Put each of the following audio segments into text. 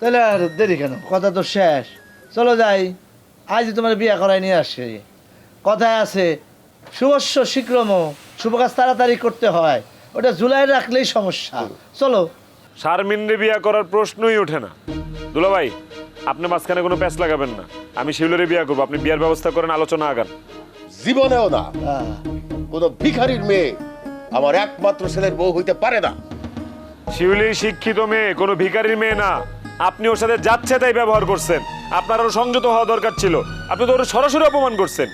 তাহলে আর দেরি কেন, কথা তো শেষ। চলো যাই, আজ তোমার বিয়ে করাই নিয়ে আসে। কথায় আছে শুভস্য শীঘ্রম, শুভ কাজ তাড়াতাড়ি করতে হয়, ওটা জুলাই রাখলেই সমস্যা। চলো। শারমিনরে বিয়া করার প্রশ্নই ওঠে না। দুলাভাই, আপনি মাঝখানে কোনো প্যাচ লাগাবেন না। আমি শিউলিরে বিয়া করবো, আপনি বিয়ার ব্যবস্থা করেন, আলোচনা আগান। জীবনেও না। হ্যাঁ। কোনো ভিখারির মেয়ে আমার একমাত্র ছেলের বউ হইতে পারে না। শিউলি শিক্ষিত মেয়ে, কোনো ভিখারির মেয়ে না। আপনি ওর সাথে যাচ্ছে তাই ব্যবহার করছেন, আপনার আরো সংযত হওয়া দরকার ছিল। আপনি তো ওর সরাসরি অপমান করছেন।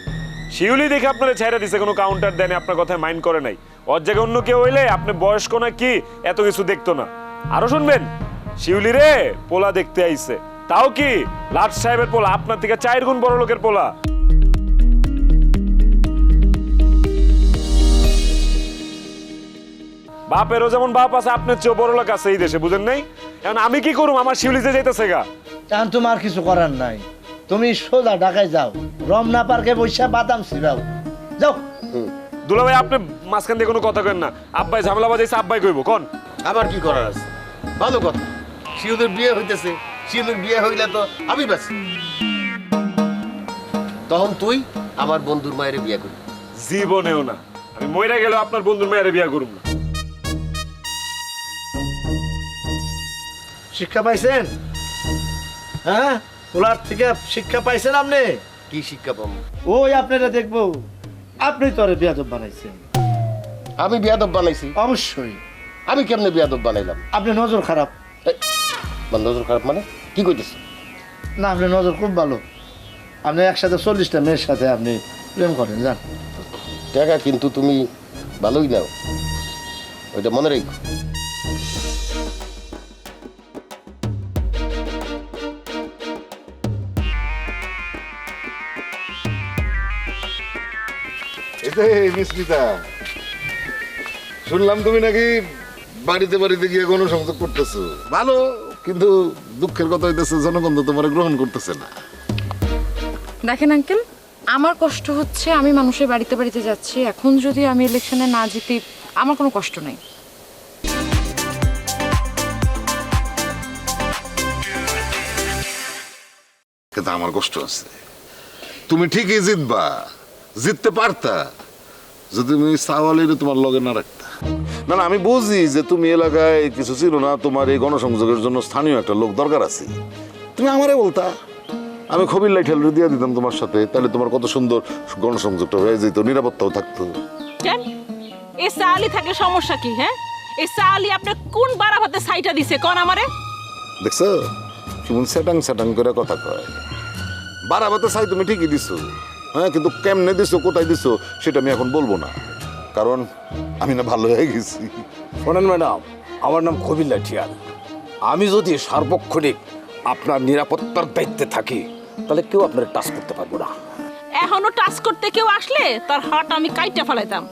শিউলি দেখে আপনারা ছেড়ে দিছে, কোনো কাউন্টার দেয়নি, আপনার কথায় মাইন্ড করে নাই। ওর জায়গায় অন্য কেউ হইলে আপনি বয়স্ক না কি এত কিছু দেখতো না। আরো শুনবেন, শিউলি রে পোলা দেখতে আইছে, তাও কি লাট সাহেবের পোলা, আপনার থেকে 4 গুণ বড় লোকের পোলা। বাপেরও যেমন বাপ আছে, আপনার চেয়েও বড় লোক আছে এই দেশে, বুঝেন নাই? এখন আমি কি করুম, আমার শিউলিতে যাইতেছে গা। এখন তোমার কিছু করার নাই, তুমি সোজা ঢাকায় যাও, রমনা পার্কে বৈশা বাদাম ছিড়াও, যাও। দুলাভাই, আপনি মাঝখান দিয়ে কোনো কথা কেন না। আব্বাই ঝামেলা বাজাইছে, আব্বাই কইব কোন। আবার কি করার আছে? ভালো কথা, শিউদের বিয়ে হইতেছে, শিউদের বিয়ে হইলে তো আমি বাঁচি। তখন তুই আমার বন্ধুর মায়ের বিয়ে করবি। জীবনেও না, আমি মইরা গেলেও আপনার বন্ধুর মেয়েরে বিয়া করুম না। শিক্ষা পাইছেন? হ্যাঁ, ওলার থেকে শিক্ষা পাইছেন আপনি? কি শিক্ষা পাবো? ওই আপনারা দেখবো, আপনি তো আরে বিয়াদব বানাইছেন। আমি বিয়াদব বানাইছি? অবশ্যই। আমি কেমনে বিয়াদব বানাইলাম? আপনি নজর খারাপ। নজর খারাপ মানে কি কইতেছ? না, আপনি নজর খুব ভালো। আপনি একসাথে 40টা মেয়ের সাথে আপনি প্রেম করেন, জান। টাকা কিন্তু তুমি ভালোই নাও, ওইটা মনে রেখো। মিস্মিতা, শুনলাম তুমি নাকি বাড়িতে বাড়িতে গিয়ে গণসংযোগ করতেছো। ভালো, কিন্তু দুঃখের কথা হইতেছে জনগণ তো তোমার গ্রহণ করতেছে না। দেখেন আঙ্কেল, আমার কষ্ট হচ্ছে আমি মানুষের বাড়িতে বাড়িতে যাচ্ছি। এখন যদি আমি ইলেকশনে না জিতি, আমার কোনো কষ্ট নেই। কিন্তু আমার কষ্ট আছে। তুমি ঠিকই জিতবা, জিততে পারতা যদি তুমি সাওয়ালিরে তোমার লগে না রাখতা। না না, আমি বুঝি যে তুমি এলাকায় কিছু ছিল না, তোমার এই গণসংযোগের জন্য স্থানীয় একটা লোক দরকার আছে। তুমি আমারে বলতা, আমি খবির লাইঠাল দিয়ে দিতাম তোমার সাথে, তাহলে তোমার কত সুন্দর গণসংযোগটা হয়ে যেত, নিরাপত্তাও থাকতো। কেন এই সালি থাকলে সমস্যা কি? হ্যাঁ, এই সালি আপনি কোন বারাভাতে সাইটা দিছে কোন আমারে? দেখছো কেমন স্যাটাং স্যাটাং করে কথা কয়। বারাবাতে চাই তুমি ঠিকই দিছো, হ্যাঁ, কিন্তু কেমনে দিছো, কোথায় দিছো সেটা আমি এখন বলবো না, কারণ আমি না ভালো হয়ে গেছি। শোনেন ম্যাডাম, আমার নাম খবির লাঠিয়াল। আমি যদি সার্বক্ষণিক আপনার নিরাপত্তার দায়িত্বে থাকি, তাহলে কেউ আপনার টাচ করতে পারবো না। এখনো টাচ করতে কেউ আসলে তার হাট আমি কাইটা ফেলাইতাম।